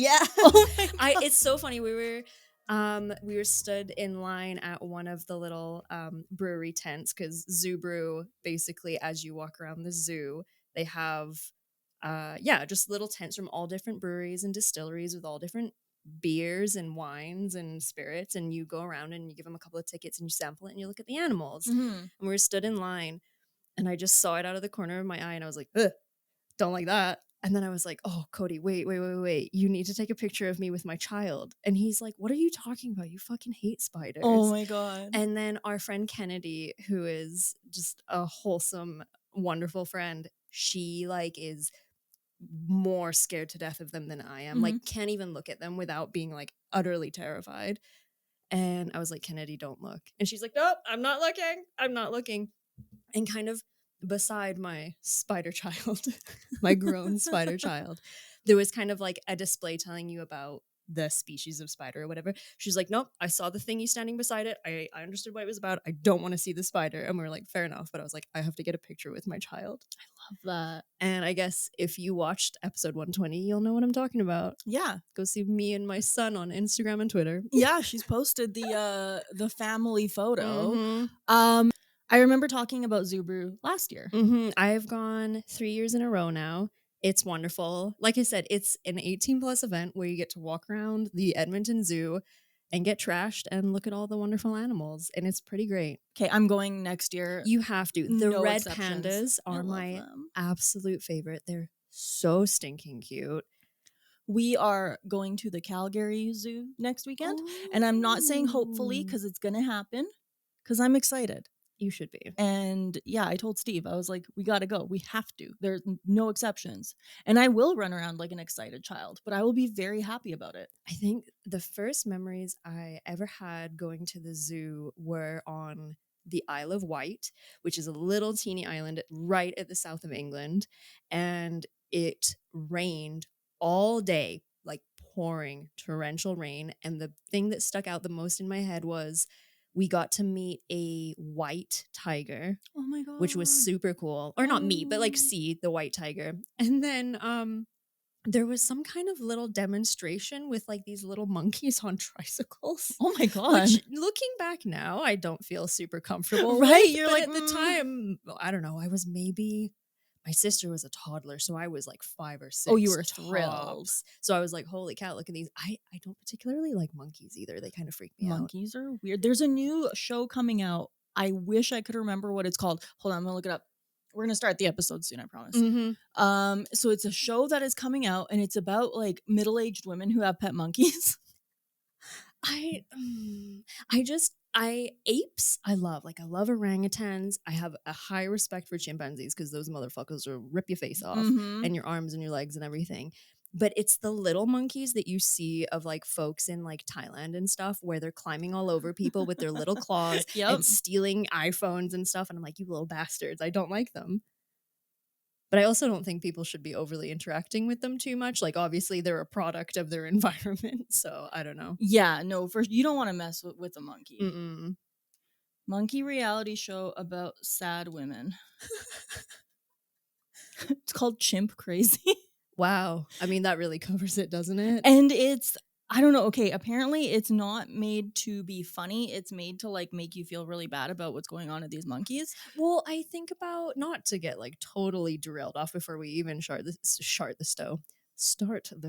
Yeah. Oh my God. It's so funny. We were stood in line at one of the little brewery tents because Zoo Brew, basically, as you walk around the zoo, they have just little tents from all different breweries and distilleries with all different beers and wines and spirits, and you go around and you give them a couple of tickets and you sample it and you look at the animals. And we were stood in line, and I just saw it out of the corner of my eye, and I was like, ugh, don't like that. And then I was like, oh, Cody, wait. You need to take a picture of me with my child. And he's like, what are you talking about? You fucking hate spiders. Oh my God. And then our friend Kennedy, who is just a wholesome, wonderful friend, she like is more scared to death of them than I am. Like, can't even look at them without being like utterly terrified. And I was like, Kennedy, don't look. And she's like, nope, I'm not looking. And kind of beside my spider child, my grown spider child, there was kind of like a display telling you about the species of spider or whatever. She's like, nope, I saw the thingy standing beside it. I understood what it was about. I don't want to see the spider. And we were like, fair enough. But I was like, I have to get a picture with my child. I love that. And I guess if you watched episode 120, you'll know what I'm talking about. Yeah. Go see me and my son on Instagram and Twitter. Yeah, she's posted the family photo. Mm-hmm. I remember talking about Zoo Brew last year. Mm-hmm. I've gone 3 years in a row now. It's wonderful. Like I said, it's an 18+ event where you get to walk around the Edmonton Zoo and get trashed and look at all the wonderful animals. And it's pretty great. Okay, I'm going next year. You have to. The No red exceptions. pandas I are love my them. absolute favorite. They're so stinking cute. We are going to the Calgary Zoo next weekend. And I'm not saying hopefully because it's going to happen because I'm excited. You should be. And yeah, I told Steve, I was like, we got to go. We have to. There's no exceptions. And I will run around like an excited child, but I will be very happy about it. I think the first memories I ever had going to the zoo were on the Isle of Wight, which is a little teeny island right at the south of England. And it rained all day, like pouring torrential rain. And the thing that stuck out the most in my head was we got to meet a white tiger. Oh my God. Which was super cool. Or not meet, but like see the white tiger. And then there was some kind of little demonstration with like these little monkeys on tricycles. Oh my God. Which, looking back now, I don't feel super comfortable Right? with, You're but like, at the time, I don't know, I was maybe, my sister was a toddler, so I was like 5 or 6. Oh, you were tops. thrilled. So I was like, holy cow, look at these. I don't particularly like monkeys either. They kind of freak me out. Monkeys are weird. There's a new show coming out. I wish I could remember what it's called. Hold on, I'm gonna look it up. We're gonna start the episode soon, I promise. Mm-hmm. So it's a show that is coming out, and it's about like middle-aged women who have pet monkeys. Apes, I love. Like, I love orangutans. I have a high respect for chimpanzees because those motherfuckers will rip your face off and your arms and your legs and everything. But it's the little monkeys that you see of like folks in like Thailand and stuff where they're climbing all over people with their little claws and stealing iPhones and stuff. And I'm like, you little bastards. I don't like them. But I also don't think people should be overly interacting with them too much. Like, obviously, they're a product of their environment. So, I don't know. Yeah, no, first, you don't want to mess with a monkey. Mm-mm. Monkey reality show about sad women. It's called Chimp Crazy. Wow. I mean, that really covers it, doesn't it? And it's, I don't know. Okay, apparently it's not made to be funny. It's made to like make you feel really bad about what's going on with these monkeys. Well, I think about, not to get like totally derailed off before we even start the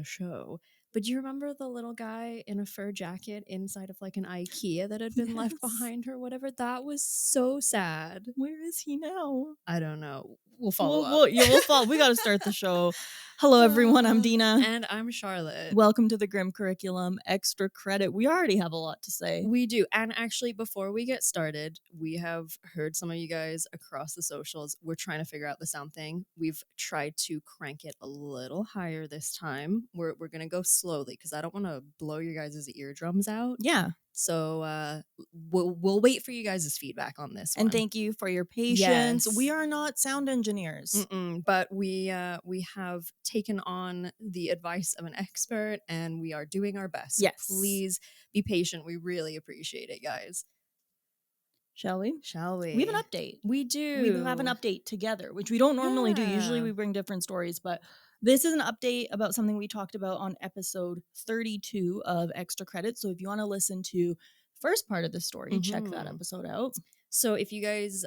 show. But do you remember the little guy in a fur jacket inside of like an IKEA that had been left behind or whatever? That was so sad. Where is he now? I don't know. We'll follow up. We'll follow. We got to start the show. Hello, everyone. I'm Dina. And I'm Charlotte. Welcome to the Grim Curriculum Extra Credit. We already have a lot to say. We do. And actually, before we get started, we have heard some of you guys across the socials. We're trying to figure out the sound thing. We've tried to crank it a little higher this time. We're going to go slowly because I don't want to blow your guys' eardrums out. Yeah. So we'll wait for you guys' feedback on this one. And thank you for your patience. Yes. We are not sound engineers. But we have taken on the advice of an expert and we are doing our best. Yes. So please be patient. We really appreciate it, guys. Shall we? We have an update. We do. We have an update together, which we don't normally do. Usually we bring different stories, but This is an update about something we talked about on episode 32 of Extra Credit. So if you want to listen to the first part of the story, check that Mhm. episode out. So if you guys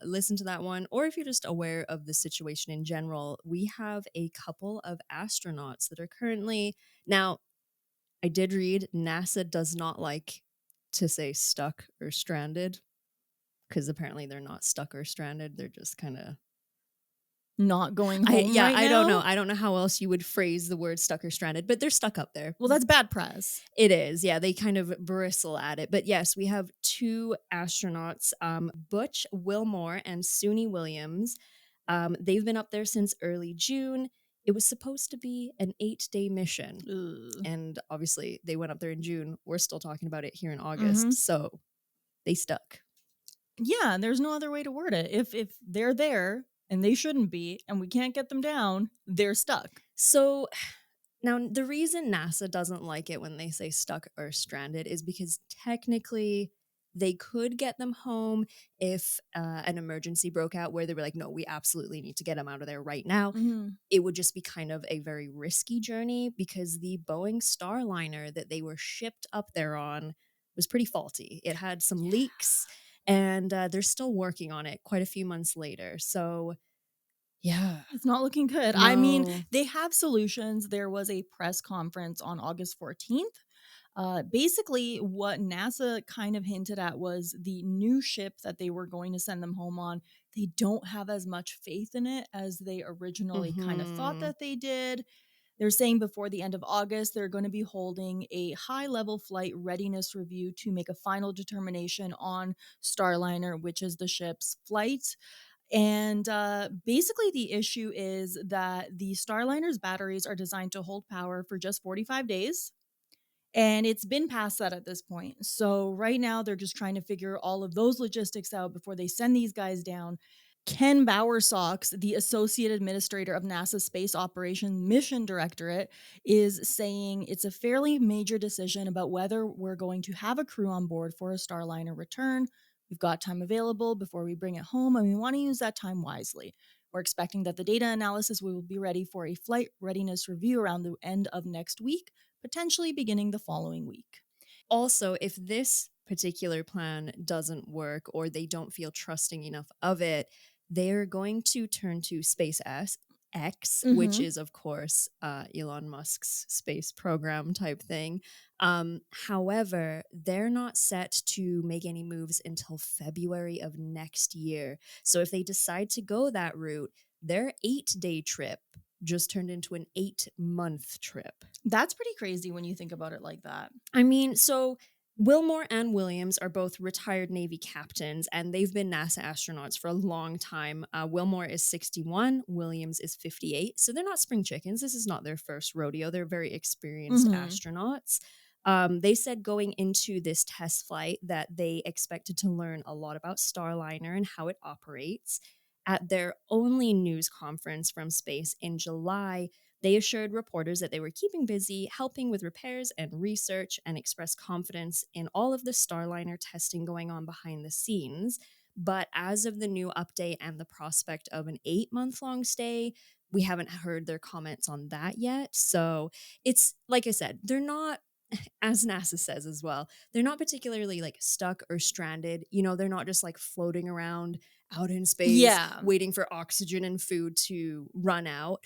listen to that one, or if you're just aware of the situation in general, we have a couple of astronauts that are currently now. I did read NASA does not like to say stuck or stranded because apparently they're not stuck or stranded. They're just kind of Not going home right I don't know. now? I don't know how else you would phrase the word stuck or stranded, but they're stuck up there. Well, that's bad press. It is. Yeah, they kind of bristle at it. But yes, we have two astronauts, Butch Wilmore and Suni Williams. They've been up there since early June. It was supposed to be an 8-day mission. Ugh. And obviously, they went up there in June. We're still talking about it here in August. Mhm. So they stuck. Yeah, and there's no other way to word it. If they're there and they shouldn't be and we can't get them down, they're stuck. So now, the reason NASA doesn't like it when they say stuck or stranded is because technically they could get them home if an emergency broke out where they were like, no, we absolutely need to get them out of there right now. Mhm. It would just be kind of a very risky journey because the Boeing Starliner that they were shipped up there on was pretty faulty. It had some leaks and they're still working on it quite a few months later. So, yeah. It's not looking good. I mean, No. they have solutions. There was a press conference on August 14th. Basically, what NASA kind of hinted at was the new ship that they were going to send them home on. They don't have as much faith in it as they originally kind of thought Hmm. that they did. They're saying before the end of August, they're going to be holding a high level flight readiness review to make a final determination on Starliner, which is the ship's flight. And basically, the issue is that the Starliner's batteries are designed to hold power for just 45 days. And it's been past that at this point. So, right now, they're just trying to figure all of those logistics out before they send these guys down. Ken Bowersox, the associate administrator of NASA's Space Operations Mission Directorate, is saying it's a fairly major decision about whether we're going to have a crew on board for a Starliner return. We've got time available before we bring it home, and we want to use that time wisely. We're expecting that the data analysis will be ready for a flight readiness review around the end of next week, potentially beginning the following week. Also, if this particular plan doesn't work or they don't feel trusting enough of it, they're going to turn to SpaceX, which Mm-hmm. is, of course, Elon Musk's space program type thing. However, they're not set to make any moves until February of next year. So if they decide to go that route, their 8-day trip just turned into an 8-month trip. That's pretty crazy when you think about it like that. I mean, so Wilmore and Williams are both retired Navy captains, and they've been NASA astronauts for a long time. Wilmore is 61, Williams is 58. So they're not spring chickens. This is not their first rodeo. They're very experienced Mm-hmm. astronauts. They said going into this test flight that they expected to learn a lot about Starliner and how it operates. At their only news conference from space in July, they assured reporters that they were keeping busy, helping with repairs and research, and expressed confidence in all of the Starliner testing going on behind the scenes. But as of the new update and the prospect of an 8-month long stay, we haven't heard their comments on that yet. So it's like I said, they're not, as NASA says as well, they're not particularly like stuck or stranded. You know, they're not just like floating around out in space Yeah. waiting for oxygen and food to run out.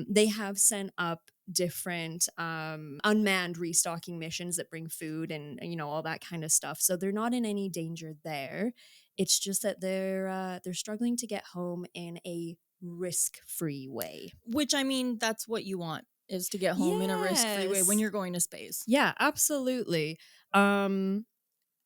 They have sent up different unmanned restocking missions that bring food and you know all that kind of stuff. So they're not in any danger there. It's just that they're struggling to get home in a risk-free way. Which, I mean, that's what you want, is to get home in a risk-free way when Yes. you're going to space. Yeah, absolutely. Um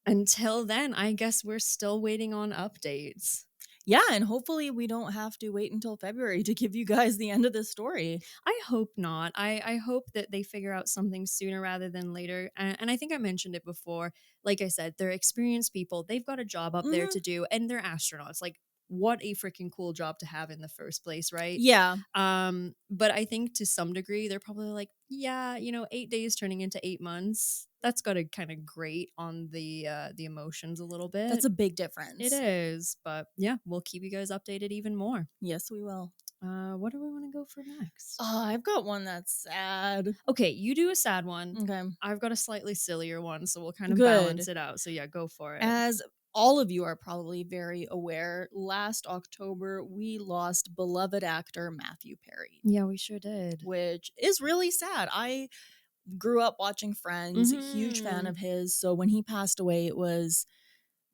until then, I guess we're still waiting on updates. Yeah, and hopefully we don't have to wait until February to give you guys the end of this story. I hope not. I hope that they figure out something sooner rather than later. And I think I mentioned it before. Like I said, they're experienced people. They've got a job up there Mhm. to do, and they're astronauts. Like, what a freaking cool job to have in the first place, right? Yeah. But I think to some degree they're probably like, yeah, you know, 8 days turning into 8 months. That's got to kind of grate on the emotions a little That's bit. a big It difference. is, but yeah, we'll keep you guys updated even more. Yes, we will. What do we want to go for next? I've got one that's sad. Okay, you do a sad one. Okay. I've got a slightly sillier one, so we'll kind of balance Good. it out. So yeah, go for it. As all of you are probably very aware, last October we lost beloved actor Matthew Perry, Yeah, we sure did. which is really sad. I grew up watching Friends, huge fan Mhm. of his. So when he passed away, it was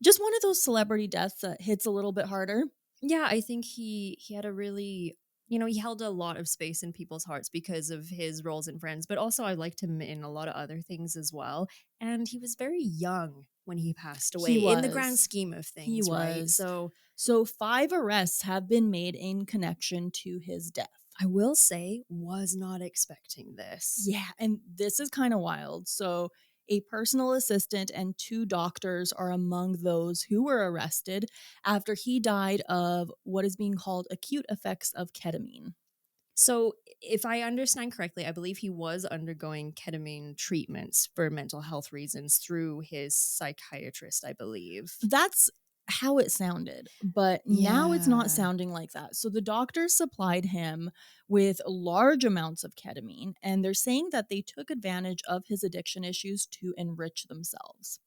just one of those celebrity deaths that hits a little bit harder. Yeah, I think he had a really, he held a lot of space in people's hearts because of his roles in Friends, but also I liked him in a lot of other things as well. And he was very young when he passed away He in the grand was. scheme of He things, right? was. So So 5 arrests have been made in connection to his death. I will say, was not expecting this. Yeah, and this is kind of wild. So, a personal assistant and 2 doctors are among those who were arrested after he died of what is being called acute effects of ketamine. So, if I understand correctly, I believe he was undergoing ketamine treatments for mental health reasons through his psychiatrist, I believe. That's how it sounded, but now it's not Yeah. sounding like that. So the doctors supplied him with large amounts of ketamine, and they're saying that they took advantage of his addiction issues to enrich themselves.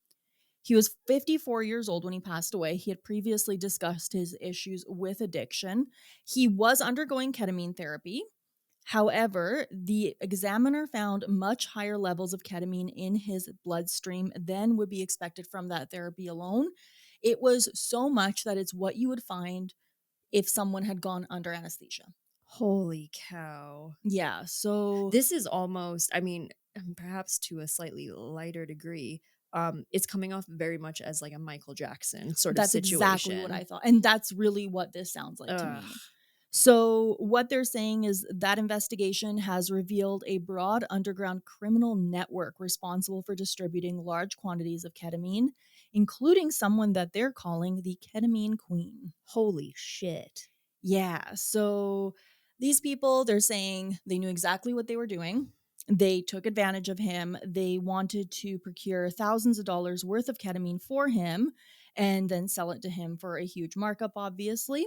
He was 54 years old when he passed away. He had previously discussed his issues with addiction. He was undergoing ketamine therapy. However, the examiner found much higher levels of ketamine in his bloodstream than would be expected from that therapy alone. It was so much that it's what you would find if someone had gone under anesthesia. Holy cow. Yeah, so This is almost, I mean, perhaps to a slightly lighter degree, it's coming off very much as like a Michael Jackson sort of that's exactly what I situation. thought. And that's really what this sounds like to Ugh. me. So, what they're saying is that investigation has revealed a broad underground criminal network responsible for distributing large quantities of ketamine, including someone that they're calling the ketamine queen. Holy shit. Yeah, so these people, they're saying they knew exactly what they were doing. They took advantage of him. They wanted to procure thousands of dollars worth of ketamine for him and then sell it to him for a huge markup, obviously.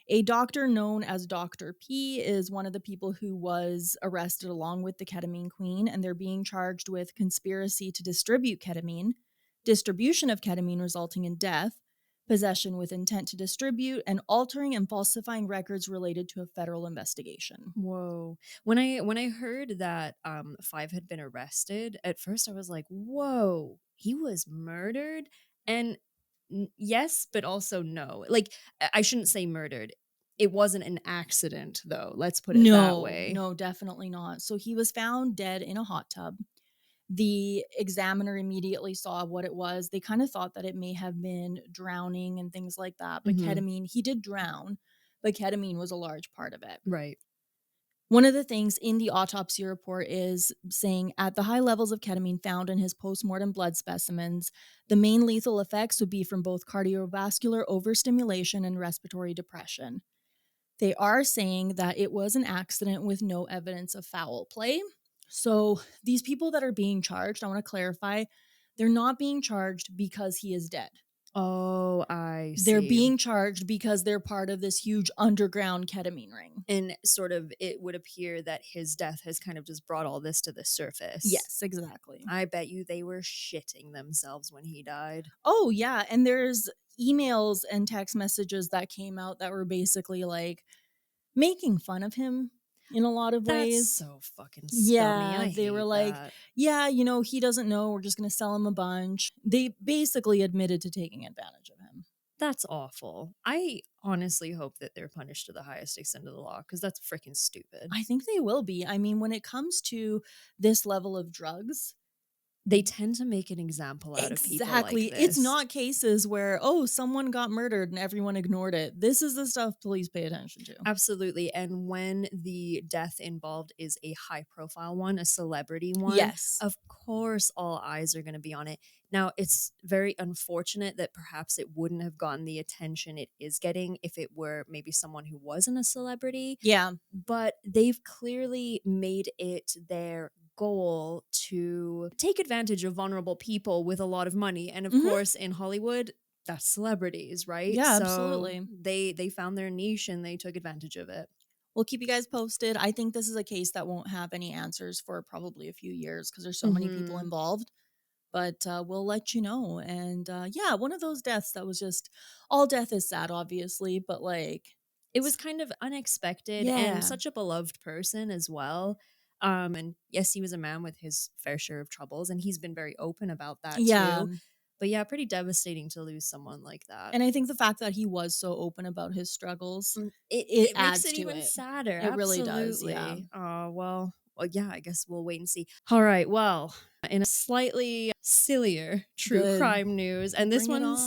A doctor known as Dr. P is one of the people who was arrested along with the ketamine queen, and they're being charged with conspiracy to distribute ketamine, distribution of ketamine resulting in death, possession with intent to distribute, and altering and falsifying records related to a federal investigation. Whoa. When I heard that Five had been arrested, at first I was like, "Whoa, he was murdered?" And yes, but also no. Like I shouldn't say murdered. It wasn't an accident though. Let's put it that No, way. no, definitely not. So he was found dead in a hot tub. The examiner immediately saw what it was. They kind of thought that it may have been drowning and things like that, but Mhm. ketamine, he did drown, but ketamine was a large part of it. Right. One of the things in the autopsy report is saying at the high levels of ketamine found in his postmortem blood specimens, the main lethal effects would be from both cardiovascular overstimulation and respiratory depression. They are saying that it was an accident with no evidence of foul play. So, these people that are being charged, I want to clarify, they're not being charged because he is dead. Oh, I They're see. being charged because they're part of this huge underground ketamine ring. And sort of it would appear that his death has kind of just brought all this to the surface. Yes, exactly. I bet you they were shitting themselves when he died. Oh, yeah. And there's emails and text messages that came out that were basically like making fun of him in a lot of That's ways. so fucking scummy. Yeah, I they were hate like, that. "Yeah, he doesn't know, we're just gonna sell him a bunch." They basically admitted to taking advantage of him. That's awful. I honestly hope that they're punished to the highest extent of the law because that's freaking stupid. I think they will be. I mean, when it comes to this level of drugs, They tend to make an example out of people like exactly, it's this. not cases where, "Oh, someone got murdered and everyone ignored it." This is the stuff police pay attention to. Absolutely. And when the death involved is a high profile one, a celebrity one, Yes. of course all eyes are going to be on it. Now, it's very unfortunate that perhaps it wouldn't have gotten the attention it is getting if it were maybe someone who wasn't a celebrity, Yeah. but they've clearly made it their goal to take advantage of vulnerable people with a lot of money. And of Mhm. course, in Hollywood, that's celebrities, right? Yeah, So absolutely. they found their niche and they took advantage of it. We'll keep you guys posted. I think this is a case that won't have any answers for probably a few years because there's so many people Mhm. involved. But we'll let you know. And yeah, one of those deaths that was just all death is sad, obviously, but like, It was kind of unexpected and yeah, such a beloved person as well. And yes, he was a man with his fair share of troubles, and he's been very open about that yeah. too. But yeah, pretty devastating to lose someone like that. And I think the fact that he was so open about his struggles, It it it makes adds it to even it. sadder, It really does. Yeah. absolutely. Well, yeah, I guess we'll wait and see. Alright, well, in a slightly sillier true Good. crime news, and this Bring it one's,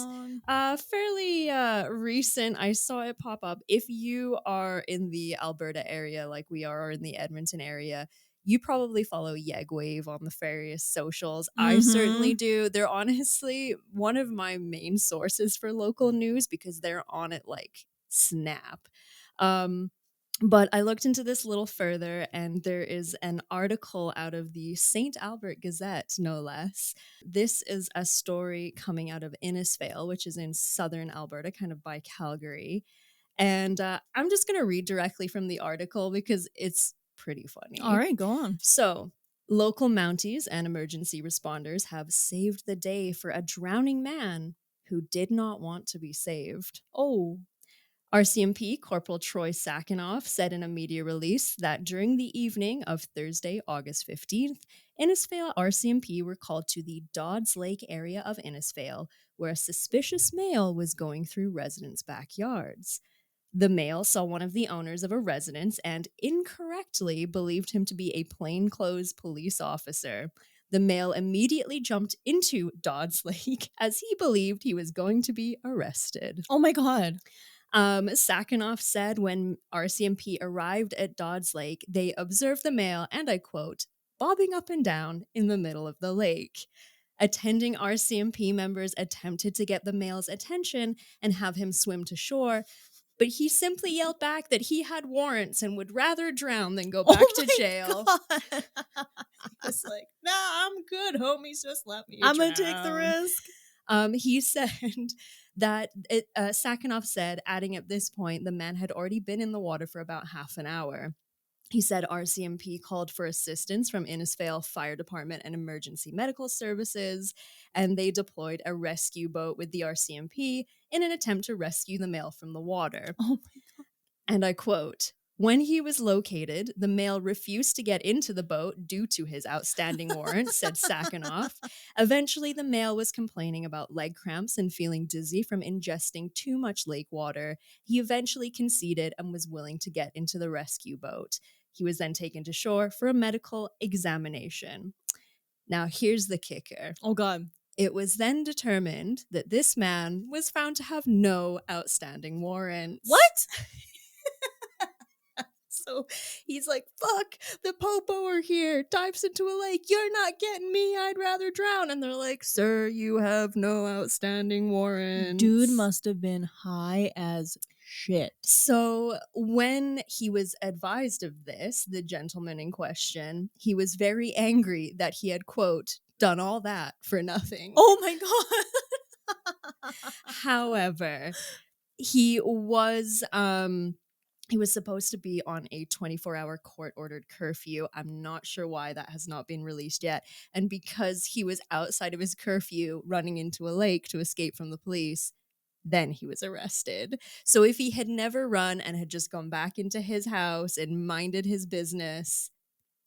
on. fairly, recent, I saw it pop up. If you are in the Alberta area like we are, or in the Edmonton area, you probably follow Yegwave on the various socials. I certainly Mm-hmm. do. They're honestly one of my main sources for local news because they're on it like snap. Um, but I looked into this a little further, and there is an article out of the St. Albert Gazette, no less. This is a story coming out of Innisfail, which is in southern Alberta, kind of by Calgary. And I'm just going to read directly from the article because it's pretty All funny. right, go on. So, local Mounties and emergency responders have saved the day for a drowning man who did not want to be saved. Oh, RCMP Corporal Troy Sakanoff said in a media release that during the evening of Thursday, August 15th, Innisfail RCMP were called to the Dodds Lake area of Innisfail, where a suspicious male was going through residents' backyards. The male saw one of the owners of a residence and incorrectly believed him to be a plainclothes police officer. The male immediately jumped into Dodds Lake as he believed he was going to be arrested. oh my God. Sakanoff said when RCMP arrived at Dodds Lake, they observed the male, and I quote, bobbing up and down in the middle of the lake. Attending RCMP members attempted to get the male's attention and have him swim to shore, but he simply yelled back that he had warrants and would rather drown than go back Oh to my jail. God. It's like, nah, I'm good, homies. Just let me I'm going to take the drown. risk. He said that Sakanoff said, adding at this point, the man had already been in the water for about half an hour. He said RCMP called for assistance from Innisfail Fire Department and Emergency Medical Services, and they deployed a rescue boat with the RCMP in an attempt to rescue the male from the water. Oh my God. And I quote, when he was located, the male refused to get into the boat due to his outstanding warrant, said Sakanoff. Eventually, the male was complaining about leg cramps and feeling dizzy from ingesting too much lake water. He eventually conceded and was willing to get into the rescue boat. He was then taken to shore for a medical examination. Now, here's the kicker. Oh God. It was then determined that this man was found to have no outstanding warrants. What? So he's like, fuck, the popo are here, dives into a lake, you're not getting me, I'd rather drown. And they're like, sir, you have no outstanding warrants. Dude must have been high as shit. So when he was advised of this, the gentleman in question, he was very angry that he had, quote, done all that for nothing. Oh my God. However, he was supposed to be on a 24-hour court-ordered curfew. I'm not sure why that has not been released yet. And because he was outside of his curfew running into a lake to escape from the police, then he was arrested. So if he had never run and had just gone back into his house and minded his business,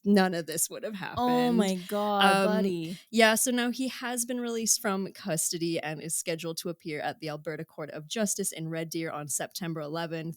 none of this would have happened. Oh my God, buddy. Yeah, so now he has been released from custody and is scheduled to appear at the Alberta Court of Justice in Red Deer on September 11th.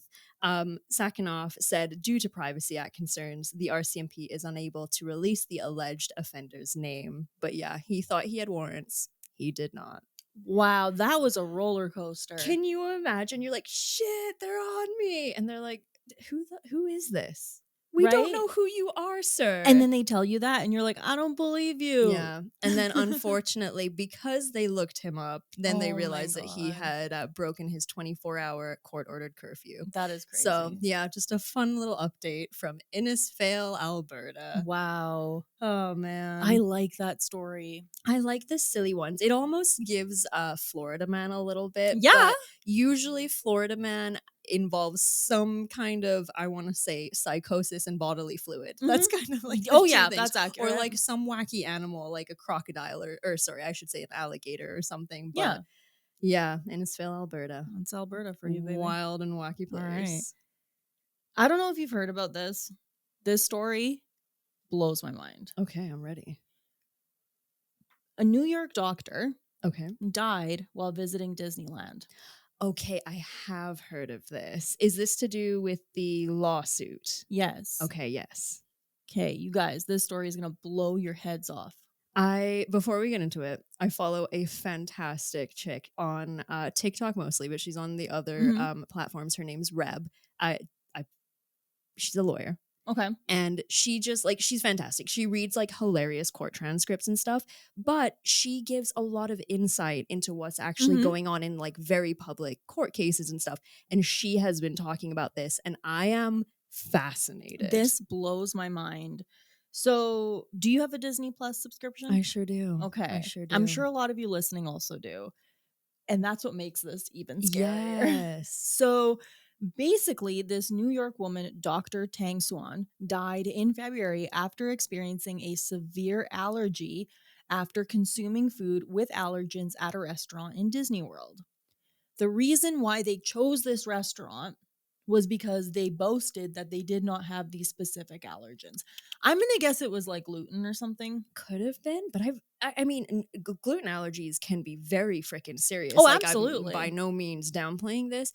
Sakanoff said, due to Privacy Act concerns, the RCMP is unable to release the alleged offender's name. But yeah, he thought he had warrants. He did not. Wow, that was a roller coaster. Can you imagine? You're like, shit, they're on me. And they're like, who is this? We don't Right? know who you are, sir. And then they tell you that, and you're like, I don't believe you. Yeah. And then unfortunately, because they looked him up, then they Oh my realized that he God. had broken his 24-hour court-ordered curfew. That is crazy. So, yeah, just a fun little update from Innisfail, Alberta. Wow. Oh, man. I like that story. I like the silly ones. It almost gives Florida Man a little bit. Yeah. But usually Florida Man, involves some kind of, I want to say, psychosis and bodily fluid. Mhm. That's kind of like the Oh, two yeah, things. that's Or accurate. like some wacky animal, like a crocodile, or sorry, I should say an alligator or something. But Yeah, yeah, Innisfail, Alberta. that's Alberta for you, baby. Wild and wacky All right. place. I don't know if you've heard about this. This story blows my mind. Okay, I'm ready. A New York doctor Okay. died while visiting Disneyland. Okay, I have heard of this. Is this to do with the lawsuit? Yes. Okay, yes. Okay, you guys, this story is going to blow your heads off. Before we get into it, I follow a fantastic chick on TikTok mostly, but she's on the other Mhm. platforms. Her name's Reb. I she's a lawyer. Okay. And she just like, she's fantastic. She reads like hilarious court transcripts and stuff, but she gives a lot of insight into what's actually Mhm. going on in like very public court cases and stuff. And she has been talking about this, and I am fascinated. This blows my mind. So, do you have a Disney Plus subscription? I sure do. Okay. I sure do. I'm sure a lot of you listening also do. And that's what makes this even scarier. Yes. So, basically, this New York woman, Dr. Tang Swan, died in February after experiencing a severe allergy after consuming food with allergens at a restaurant in Disney World. The reason why they chose this restaurant was because they boasted that they did not have these specific allergens. I'm going to guess it was like gluten or something. Could have been, but I mean, gluten allergies can be very freaking serious. Oh, Like, I'm by absolutely. no means downplaying this,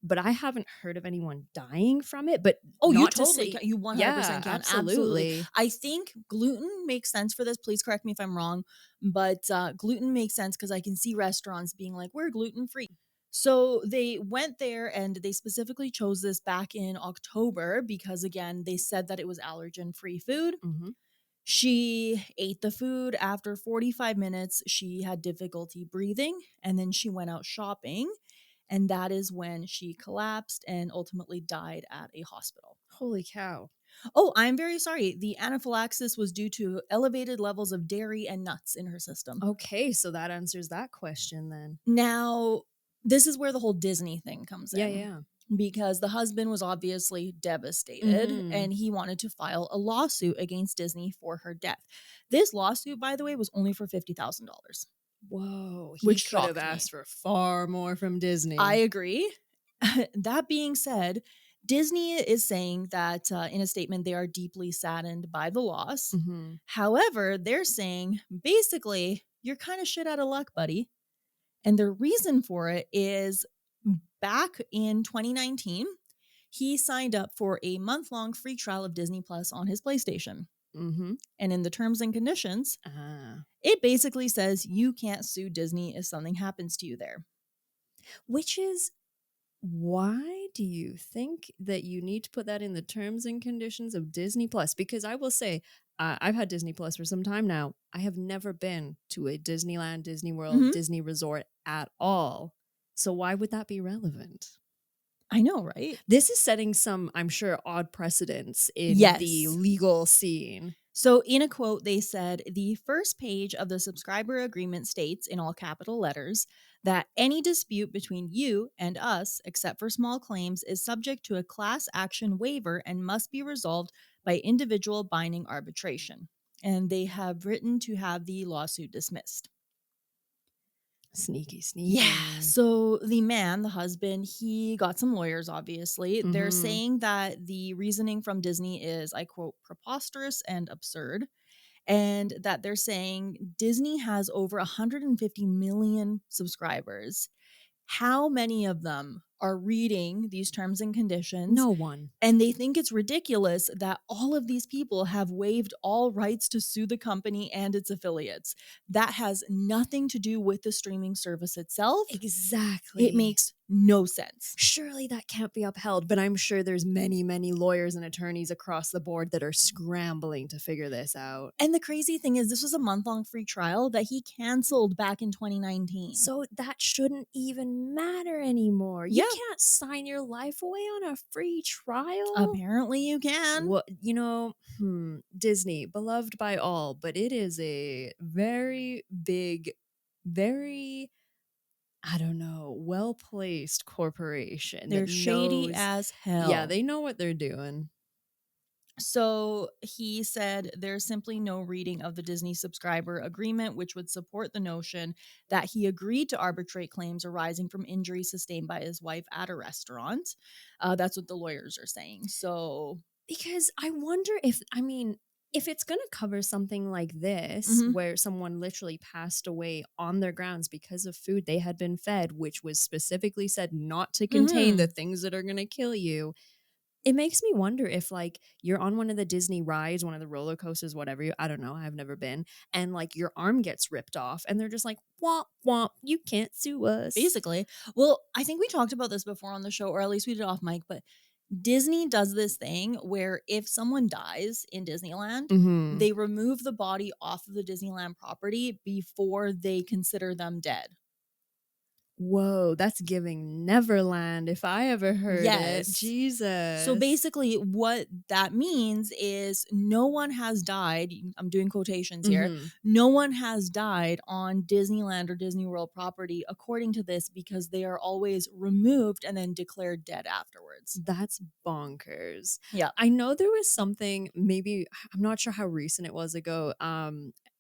but I haven't heard of anyone dying from it. But Oh, you not to totally say, can. You 100% yeah, can. Absolutely. absolutely. I think gluten makes sense for this. Please correct me if I'm wrong, but gluten makes sense because I can see restaurants being like, we're gluten free. So they went there and they specifically chose this back in October because, again, they said that it was allergen free food. Hmm. She ate the food. After 45 minutes, she had difficulty breathing, and then she went out shopping. And that is when she collapsed and ultimately died at a hospital. Holy cow. Oh, I'm very sorry. The anaphylaxis was due to elevated levels of dairy and nuts in her system. Okay, so that answers that question then. Now, this is where the whole Disney thing comes Yeah, in. yeah. Because the husband was obviously devastated Mhm. and he wanted to file a lawsuit against Disney for her death. This lawsuit, by the way, was only for $50,000, Whoa, he which could have shocked me. asked for far more from Disney. I agree. That being said, Disney is saying that in a statement they are deeply saddened by the loss. Mhm. However, they're saying basically, you're kind of shit out of luck, buddy. And the reason for it is back in 2019, he signed up for a month-long free trial of Disney Plus on his PlayStation. Mhm. And in the terms and conditions, Ah. it basically says you can't sue Disney if something happens to you there. Which is, why do you think that you need to put that in the terms and conditions of Disney Plus? Because I will say, I've had Disney Plus for some time now. I have never been to a Disneyland, Disney World, Mhm. Disney Resort at all. So why would that be relevant? I know, right? This is setting some, I'm sure, odd precedents in the Yes. legal scene. So, in a quote, they said the first page of the subscriber agreement states in all capital letters that any dispute between you and us, except for small claims, is subject to a class action waiver and must be resolved by individual binding arbitration. And they have written to have the lawsuit dismissed. Sneaky, Yeah. sneaky. So the man, the husband, he got some lawyers, obviously. They're Mhm. saying that the reasoning from Disney is, I quote, preposterous and absurd. And that they're saying Disney has over 150 million subscribers. How many of them are reading these terms and conditions? No one. And they think it's ridiculous that all of these people have waived all rights to sue the company and its affiliates. That has nothing to do with the streaming service itself. Exactly. It makes no sense. Surely that can't be upheld, but I'm sure there's many, many lawyers and attorneys across the board that are scrambling to figure this out. And the crazy thing is, this was a month-long free trial that he canceled back in 2019. So that shouldn't even matter anymore. Yeah. You can't sign your life away on a free trial. Apparently you can. What, Disney, beloved by all, but it is a very big, very, I don't know, well-placed corporation that They're shady knows. as Yeah, hell. they know what they're doing. So he said there's simply no reading of the Disney subscriber agreement, which would support the notion that he agreed to arbitrate claims arising from injuries sustained by his wife at a restaurant. That's what the lawyers are saying. So, Because I wonder if, I mean, if it's going to cover something like this, mhm, where someone literally passed away on their grounds because of food they had been fed, which was specifically said not to contain the mhm, things that are going to kill you, it makes me wonder if, like, you're on one of the Disney rides, one of the roller coasters, whatever you, I don't know, I've never been, and like your arm gets ripped off and they're just like, womp womp, you can't sue us. basically. Well, I think we talked about this before on the show, or at least we did off mic, but Disney does this thing where if someone dies in Disneyland, Mhm. they remove the body off of the Disneyland property before they consider them dead. Whoa, that's giving Neverland if I ever heard it. Yes. So Jesus. basically, what that means is no one has died. I'm doing quotations here. Mhm. No one has died on Disneyland or Disney World property, according to this, because they are always removed and then declared dead afterwards. That's bonkers. Yeah. I know there was something, maybe I'm not sure how recent it was ago.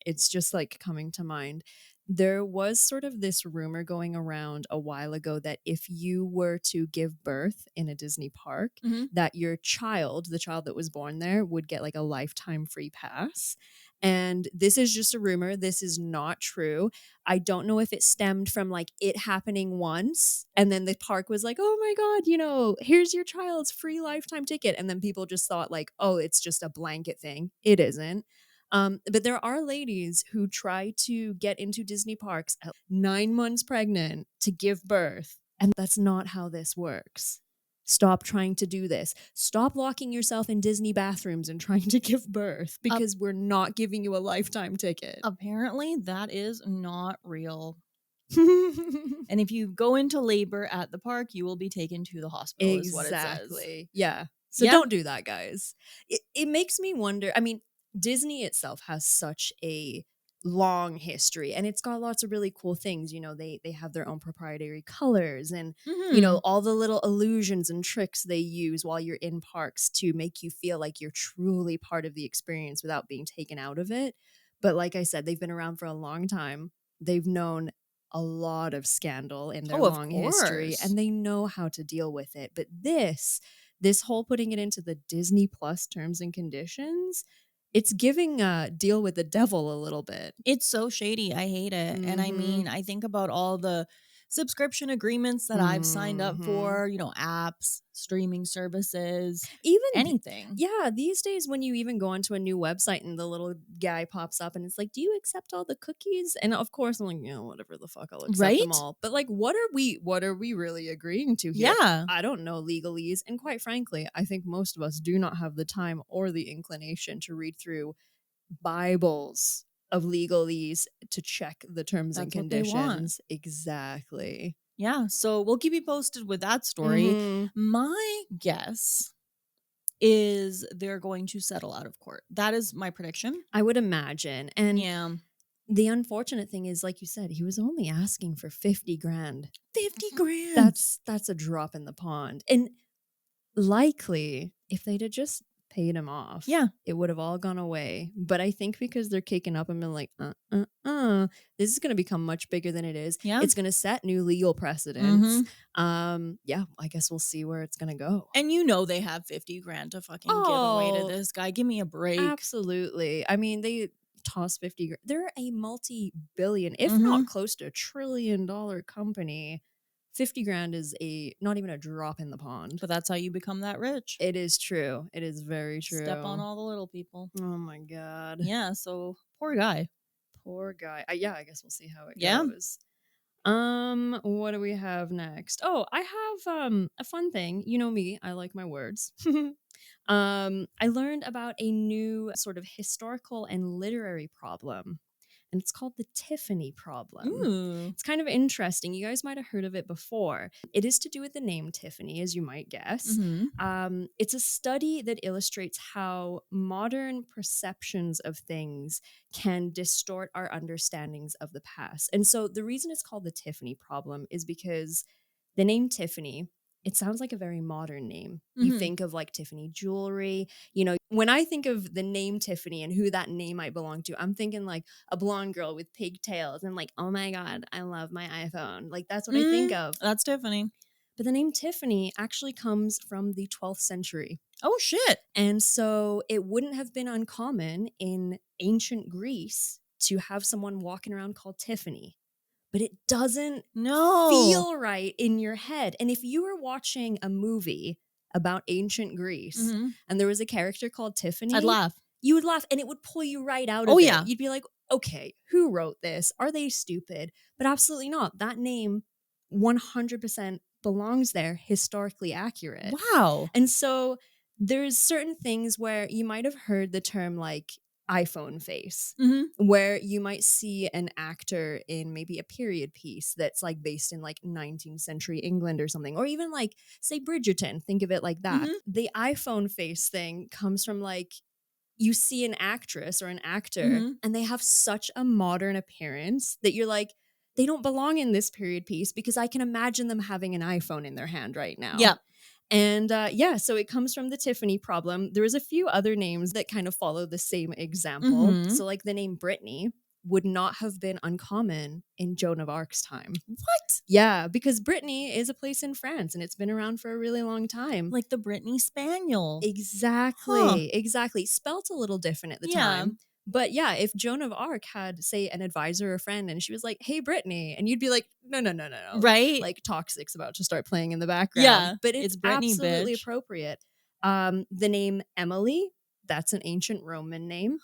It's just like coming to mind. There was sort of this rumor going around a while ago that if you were to give birth in a Disney park, Hmm. that your child, the child that was born there, would get like a lifetime free pass. And this is just a rumor. This is not true. I don't know if it stemmed from like it happening once and then the park was like, "Oh my god, here's your child's free lifetime ticket." And then people just thought like, "Oh, it's just a blanket thing." It isn't. But there are ladies who try to get into Disney parks at 9 months pregnant to give birth, and that's not how this works. Stop trying to do this. Stop locking yourself in Disney bathrooms and trying to give birth Uh, because we're not giving you a lifetime ticket. apparently, that is not real. And if you go into labor at the park, you will be taken to the hospital, is what it says. Exactly. Yeah. So Yeah. don't do that, guys. It makes me wonder. I mean, Disney itself has such a long history and it's got lots of really cool things. They have their own proprietary colors and Hmm. all the little illusions and tricks they use while you're in parks to make you feel like you're truly part of the experience without being taken out of it. But like I said, they've been around for a long time. They've known a lot of scandal in their Oh, of long history course. and they know how to deal with it. But this whole putting it into the Disney Plus terms and conditions, it's giving deal with the devil a little bit. It's so shady, I hate it, and I Mhm. mean, I think about all the subscription agreements that I've signed up Mhm. for, apps, streaming services, Even anything. yeah, these days when you even go onto a new website and the little guy pops up and it's like, "Do you accept all the cookies?" And of course I'm like, "Yeah, whatever the fuck, I'll accept them Right? all." But like what are we really agreeing to here? Yeah. I don't know legalese, and quite frankly, I think most of us do not have the time or the inclination to read through bibles of legalese to check the terms and That's what they want. conditions. Exactly. Yeah, so we'll keep you posted with that story. Mhm. My guess is they're going to settle out of court. That is my prediction. I would imagine. And Yeah. the unfortunate thing is, like you said, he was only asking for 50 grand. 50 grand. That's a drop in the pond. And likely, if they'd have just paid him off, Yeah. it would have all gone away. But I think because they're kicking up and been like, this is going to become much bigger than it is. Yeah. It's going to set new legal precedents. Mhm. Yeah, I guess we'll see where it's going to go. And they have 50 grand to fucking give away to Oh, this guy. Give me a break. absolutely. I mean, they toss 50 they're a multi-billion, if not Mhm. close to $1 trillion company. 50 grand is a not even a drop in the pond. But that's how you become that rich. It is true. It is very Step on true. all the little people. Oh my god. Yeah, so poor guy. Poor guy. Yeah, I guess we'll see how it Yeah. goes. What do we have next? Oh, I have a fun thing. You know me, I like my words. I learned about a new sort of historical and literary problem. and it's called the Tiffany Problem. Ooh. It's kind of interesting. You guys might have heard of it before. It is to do with the name Tiffany, as you might guess. It's a study that illustrates how modern perceptions of things can distort our understandings of the past. And so the reason it's called the Tiffany Problem is because the name Tiffany, it sounds like a very modern name. You think of like Tiffany jewelry. You know, when I think of the name Tiffany and who that name might belong to, I'm thinking like a blonde girl with pigtails and like, oh my God, I love my iPhone. Like that's what I think of. That's Tiffany. But the name Tiffany actually comes from the 12th century. Oh, shit. And so it wouldn't have been uncommon in ancient Greece to have someone walking around called Tiffany. But it doesn't feel right in your head. And if you were watching a movie about ancient Greece and there was a character called Tiffany, I'd laugh. You would laugh and it would pull you right out of it. You'd be like, okay, who wrote this? Are they stupid? But absolutely not. That name 100% belongs there, historically accurate. Wow. And so there's certain things where you might have heard the term like iPhone face, where you might see an actor in maybe a period piece that's like based in like 19th century England or something, or even like say Bridgerton, think of it like that. The iPhone face thing comes from like, you see an actress or an actor and they have such a modern appearance that you're like, they don't belong in this period piece because I can imagine them having an iPhone in their hand right now. Yeah. And so it comes from the Tiffany Problem. There is a few other names that kind of follow the same example. So like the name Brittany would not have been uncommon in Joan of Arc's time. What? Yeah, because Brittany is a place in France and it's been around for a really long time. Like the Brittany Spaniel. Exactly. Exactly. Spelt a little different at the time. But yeah, if Joan of Arc had, say, an advisor or friend and she was like, hey, Brittany, and you'd be like, no. Right? Like Toxic's about to start playing in the background. Yeah. But it's Brittany, absolutely bitch. appropriate. The name Emily, that's an ancient Roman name.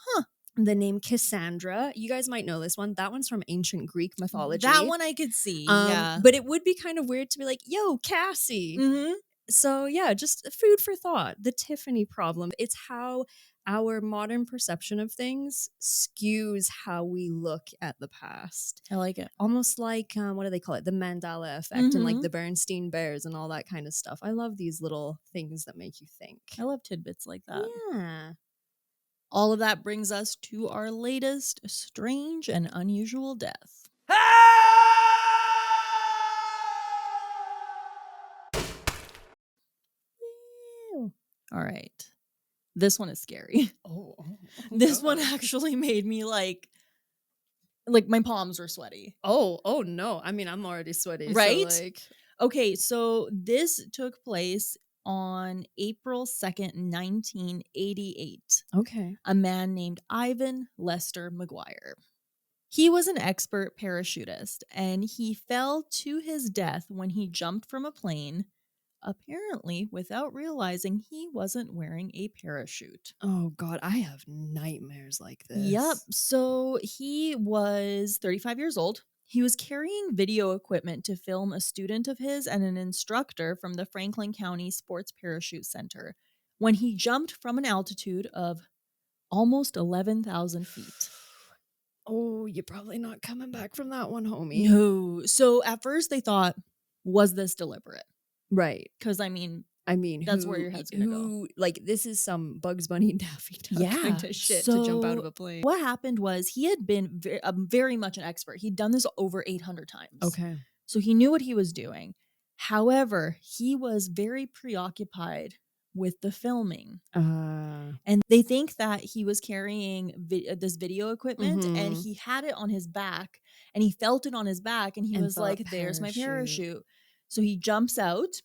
The name Cassandra, you guys might know this one. That one's from ancient Greek mythology. That one I could see. Yeah. But it would be kind of weird to be like, yo, Cassie. So yeah, just food for thought. The Tiffany Problem. It's how our modern perception of things skews how we look at the past. I like it. Almost like, what do they call it? The Mandela effect and like the Bernstein Bears and all that kind of stuff. I love these little things that make you think. I love tidbits like that. Yeah. All of that brings us to our latest strange and unusual death. All right. This one is scary. This one actually made me like my palms were sweaty. Oh no. I mean, I'm already sweaty. Right? So like... Okay, so this took place on April 2nd, 1988. Okay. A man named Ivan Lester McGuire. He was an expert parachutist, and he fell to his death when he jumped from a plane, apparently without realizing he wasn't wearing a parachute. Oh God, I have nightmares like this. Yep. So he was 35 years old. He was carrying video equipment to film a student of his and an instructor from the Franklin County Sports Parachute Center when he jumped from an altitude of almost 11,000 feet. Oh, you're probably not coming back from that one, homie. No. So at first they thought, was this deliberate? Right. Because I mean, that's where your head's gonna go. Like, this is some Bugs Bunny Daffy Duck kind of shit to jump out of a plane. What happened was he had been very much an expert. He'd done this over 800 times. Okay. So he knew what he was doing. However, he was very preoccupied with the filming. And they think that he was carrying this video equipment and he had it on his back and he felt it on his back and he was like, there's my parachute. So he jumps out.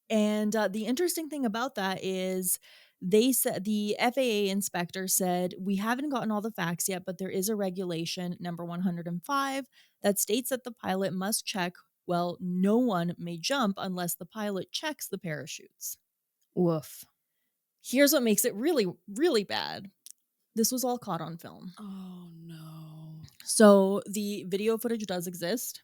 And the interesting thing about that is they said the FAA inspector said, we haven't gotten all the facts yet, but there is a regulation number 105 that states that the pilot must check. Well, no one may jump unless the pilot checks the parachutes. Woof. Here's what makes it really, really bad. This was all caught on film. Oh, no. So the video footage does exist.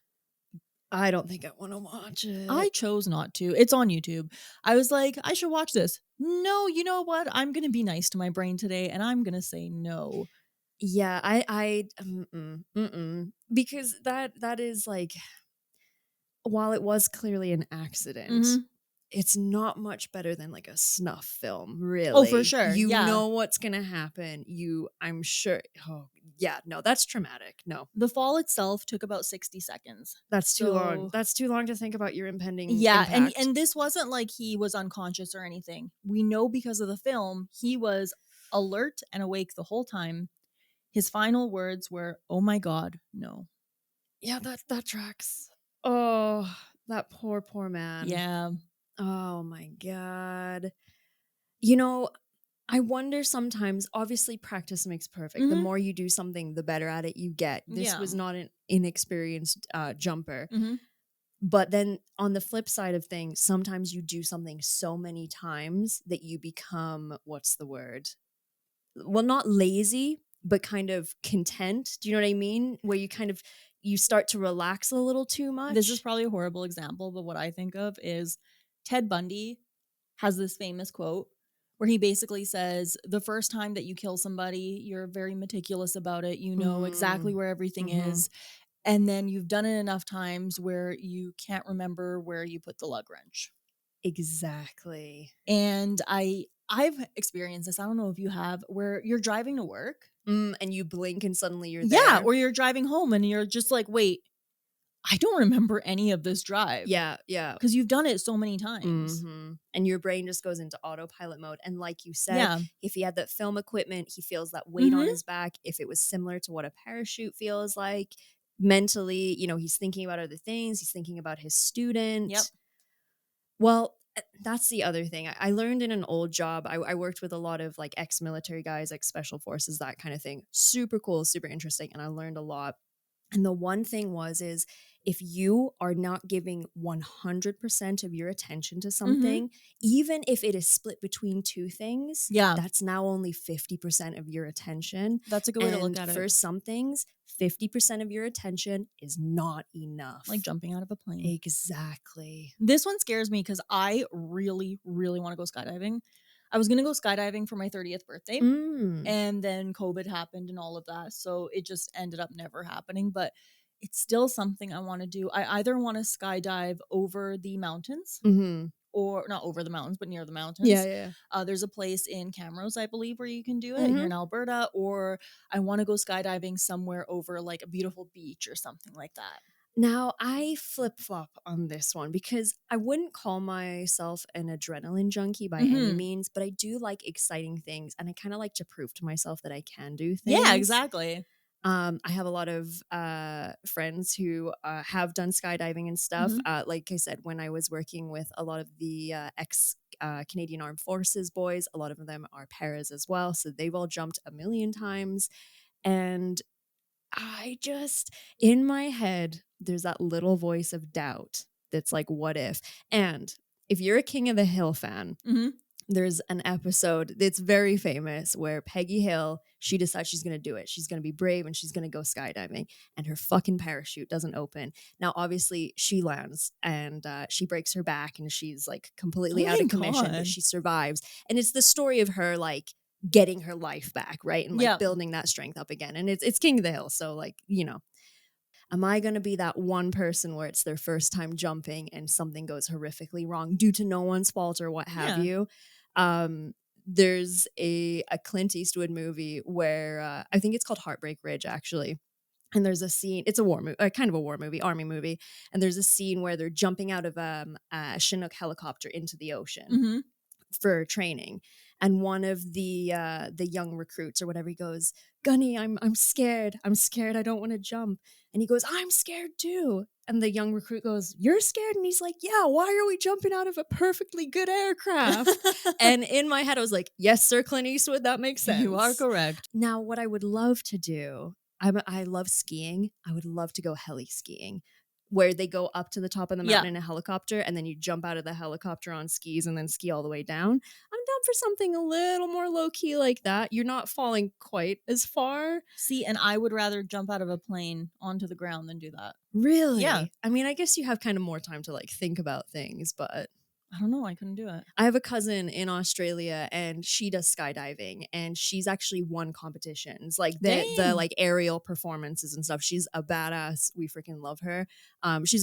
I don't think I want to watch it. I chose not to. It's on YouTube. I was like, I should watch this. No, you know what? I'm going to be nice to my brain today, and I'm going to say no. Yeah, because that is like, while it was clearly an accident, Mhm. it's not much better than like a snuff film, Oh, for really. sure, You yeah. know what's gonna happen. I'm sure. Oh, yeah, no, that's traumatic. No, The fall itself took about 60 seconds. that's too long. So That's too long to think about your impending yeah, impact. and this wasn't like he was unconscious or anything. We know because of the film, he was alert and awake the whole time. His final words were, "Oh my god, no." Yeah, that tracks. Oh, that poor man. Yeah. Oh my god. You know, I wonder sometimes, obviously, practice makes perfect. The Mhm. more you do something, the better at it you get. This Yeah. was not an inexperienced jumper. Mhm. But then on the flip side of things, sometimes you do something so many times that you become, what's the word? Well, not lazy, but kind of content. Do you know what I mean? Where you start to relax a little too This is much. probably a horrible example, but what I think of is Ted Bundy has this famous quote where he basically says, "The first time that you kill somebody, you're very meticulous about it. You know exactly Mm, where everything mhm. is. And then you've done it enough times where you can't remember where you put the lug wrench." Exactly. And I've experienced this. I don't know if you have, where you're driving to work. And you blink and suddenly you're Yeah, there. or you're driving home and you're just like, "Wait, I don't remember any of this drive." Yeah, yeah. Because you've done it so many times. Mhm. And your brain just goes into autopilot mode, and like you said, Yeah. if he had that film equipment, he feels that weight on Mhm. his back. If it was similar to what a parachute feels like, mentally, he's thinking about other things, he's thinking about his Yep. student. Well, that's the other thing. I learned in an old job, I worked with a lot of, like, ex-military guys, like, special forces, that kinda thing. Super cool, super interesting, and I learned a lot. And the one thing is if you are not giving 100% of your attention to Mhm. something, even if it is split between two things, Yeah. that's now only 50% of your attention. That's a good way to look And at it. for some things, 50% of your attention is not Like enough. jumping out of a plane. Exactly. This one scares me because I really, really want to go skydiving. I was gonna go skydiving for my 30th birthday, Mm. and then COVID happened and all of that, so it just ended up never happening, but it's still something I wanna do. I either wanna skydive over the mountains, Mhm. or not over the mountains, but near the Yeah, mountains. yeah, yeah. There's a place in Camrose, I believe, where you can do it here Mhm. in Alberta, or I wanna go skydiving somewhere over, like, a beautiful beach or something like that. Now, I flip flop on this one because I wouldn't call myself an adrenaline junkie by any Mhm. means, but I do like exciting things and I kind of like to prove to myself that I can do Yeah, things. exactly. I have a lot of friends who have done skydiving and stuff. Mhm. Like I said, when I was working with a lot of the ex Canadian Armed Forces boys, a lot of them are paras as well. So they've all jumped a million times. And I just, in my head, there's that little voice of doubt that's like, what if? And if you're a King of the Hill fan, Mhm. there's an episode that's very famous where Peggy Hill, she decides she's going to do it. She's going to be brave and she's going to go skydiving, and her fucking parachute doesn't open. Now, obviously, she lands and she breaks her back and she's like Oh completely out my of commission, but god. she survives. And it's the story of her like getting her life back, right? And like Yep. building that strength up again. And it's King of the Hill. So, like, am I going to be that one person where it's their first time jumping and something goes horrifically wrong due to no one's fault or what have Yeah. you? There's a Clint Eastwood movie where I think it's called Heartbreak Ridge, actually. And there's a scene, it's a war movie, kind of a war movie, army movie. And there's a scene where they're jumping out of a Chinook helicopter into the ocean Mhm. for training. And one of the young recruits or whatever, he goes, "Gunny, I'm scared. I'm scared. I don't want to jump." And he goes, "I'm scared too." And the young recruit goes, "You're scared?" And he's like, "Yeah, why are we jumping out of a perfectly good aircraft?" And in my head, I was like, "Yes, Sir Clint Eastwood, that makes You are sense." correct. Now, what I would love to do, I love skiing. I would love to go heli skiing, where they go up to the top of the Yeah. mountain in a helicopter and then you jump out of the helicopter on skis and then ski all the way down. I'm down for something a little more low key like that. You're not falling quite as far. See, and I would rather jump out of a plane onto the ground than do that. Yeah. Really? I mean, I guess you have kind of more time to like think about things, but I don't know, I couldn't do it. I have a cousin in Australia and she does skydiving and she's actually won competitions, like the Dang! like aerial performances and stuff. She's a badass. We freaking love her. She's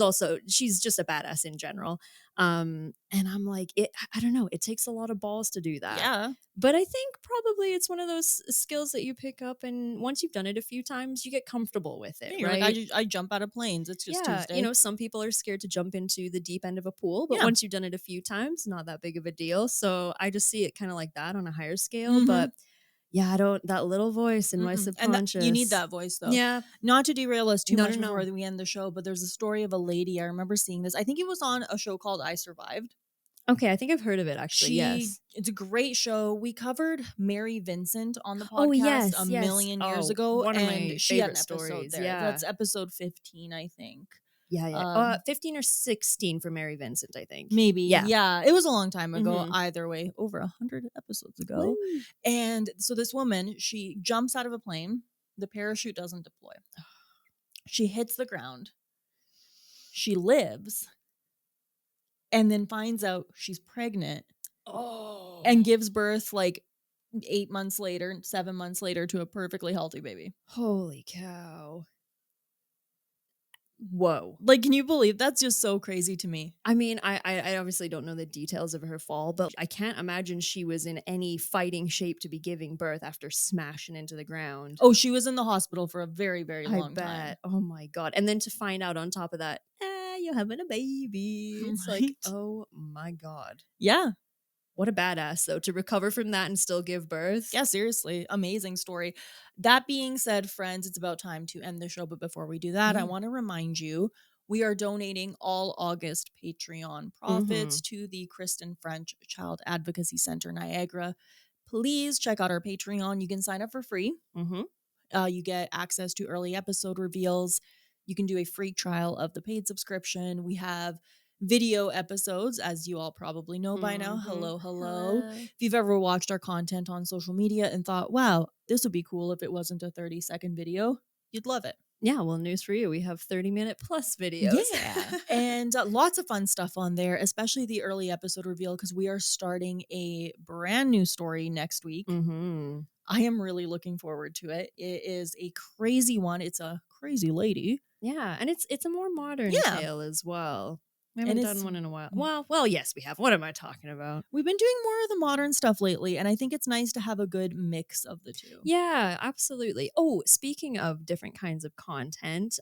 just a badass in general. And I'm like, I don't know, it takes a lot of balls to do that. Yeah. But I think probably it's one of those skills that you pick up and once you've done it a few times, you get comfortable with it, Yeah, you're like, right? I jump out of planes, it's just Yeah, Tuesday. some people are scared to jump into the deep end of a pool, but Yeah. once you've done it a few times, not that big of a deal. So I just see it kind of like that on a higher scale. Mhm. But yeah, I don't, that little voice in my Mm-mm, and that you need subconscious. that voice, though. Yeah, Not to derail us too no, no, much before no. we end the show, but there's a story of a lady, I remember seeing this, I think it was on a show called I Survived. Okay, I think I've heard of it actually. She Yes. It's a great show. We covered Mary Vincent on the Oh, podcast a yes, yes. million years Oh, ago, one of and my she had an favorite episode stories. there. Yeah. That's episode 15, I think. Yeah, yeah. Um, 15 or 16 for Mary Vincent, I think. Maybe, Yeah. yeah. It was a long time ago. Mm-hmm. Either way, over 100 episodes ago. Woo. And so this woman, she jumps out of a plane. The parachute doesn't deploy. She hits the ground. She lives and then finds out she's pregnant Oh. and gives birth like 8 months later, 7 months later to a perfectly healthy baby. Holy cow. Whoa. Like, can you believe that's just so crazy to me? I mean, I obviously don't know the details of her fall, but I can't imagine she was in any fighting shape to be giving birth after smashing into the ground. Oh, she was in the hospital for a very, very I long time. bet. Oh my God. And then to find out on top of that, you're having a baby. It's like, Right? oh my God. Yeah. What a badass, though, to recover from that and still give birth. Yeah, seriously. Amazing story. That being said, friends, it's about time to end the show. But before we do that, I Yeah. want to remind you we are donating all August Patreon Mm-hmm. profits to the Kristen French Child Advocacy Center Niagara. Please check out our Patreon. You can sign up for free. Mm-hmm. You get access to early episode reveals. You can do a free trial of the paid subscription. We have video episodes, as you all probably know by now. Mm-hmm. Hello, hello. Hello. If you've ever watched our content on social media and thought, wow, this would be cool if it wasn't a 30-second video, you'd love it. Yeah, well, news for you. We have 30-minute plus videos. Yeah. And lots of fun stuff on there, especially the early episode reveal, because we are starting a brand new story next week. Mm-hmm. I am really looking forward to it. It is a crazy one. It's a crazy lady. Yeah, and it's a more modern Yeah. tale as well. We And haven't it's done one in a while. Well, yes, we have. What am I talking about? We've been doing more of the modern stuff lately, and I think it's nice to have a good mix of the two. Yeah, absolutely. Oh, speaking of different kinds of content,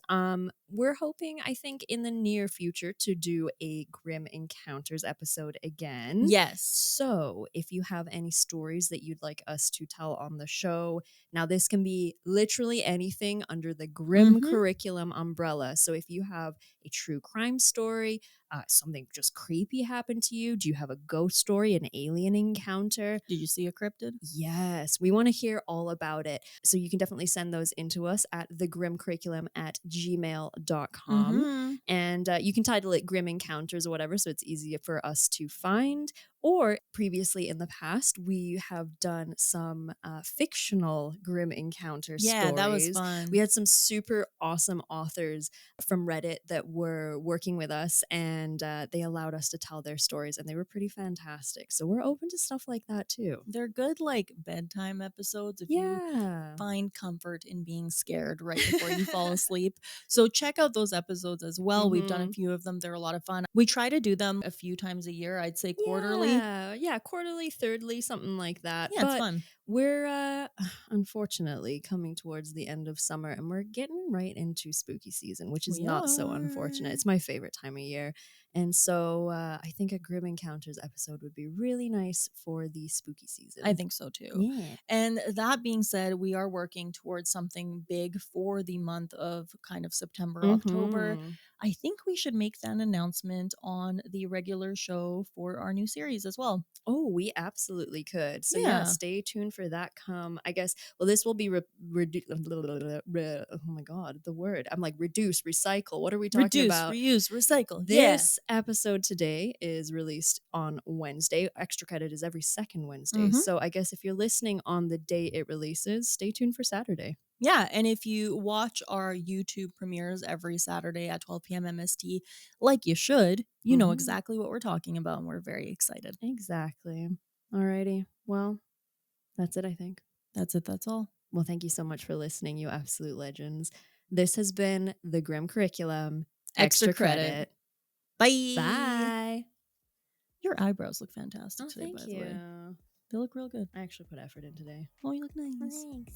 we're hoping, I think, in the near future to do a Grim Encounters episode again. Yes. So, if you have any stories that you'd like us to tell on the show, now this can be literally anything under the Grim Mhm. curriculum umbrella. So, if you have a true crime story, something just creepy happened to you, do you have a ghost story, an alien encounter? Did you see a cryptid? Yes, we want to hear all about it. So you can definitely send those into us at thegrimcurriculum@gmail.com. Mhm. And you can title it Grim Encounters or whatever, so it's easier for us to find. Or previously in the past, we have done some fictional Grim Encounter Yeah, stories. that was fun. We had some super awesome authors from Reddit that were working with us, and they allowed us to tell their stories, and they were pretty fantastic. So we're open to stuff like that too. They're good, like, bedtime episodes if you Yeah. find comfort in being scared right before you fall asleep. So check out those episodes as well. We've done a Mhm. few of them. They're a lot of fun. We try to do them a few times a year, I'd say quarterly. Yeah, quarterly, thirdly, something like that. Yeah, it's But fun. we're unfortunately coming towards the end of summer and we're getting right into spooky season, which is We not so unfortunate. are. It's my favorite time of year. And so I think a Grim Encounters episode would be really nice for the spooky season. I think so too. Yeah. And that being said, we are working towards something big for the month of kind of September, October. Mhm. I think we should make that announcement on the regular show for our new series as well. Oh, we absolutely could. So yeah, Yeah. stay tuned for that come, I guess, well, this will be, oh my God, the word. I'm like, reduce, recycle. What are we talking Reduce, about? reuse, recycle. This episode today is released on Wednesday. Extra Credit is every second Wednesday. So I guess if you're listening on the day it releases, stay tuned for Saturday. Yeah, and if you watch our YouTube premieres every Saturday at 12 p.m. MST, like you should, you know exactly what we're talking about, and we're very excited. Exactly. Alrighty. Well, that's it, I think. That's it. That's all. Well, thank you so much for listening, you absolute legends. This has been the Grim Curriculum. Extra credit. Bye. Bye. Your eyebrows look fantastic today, Thank by you. the way. They look real good. I actually put effort in today. Oh, you look nice. Thanks.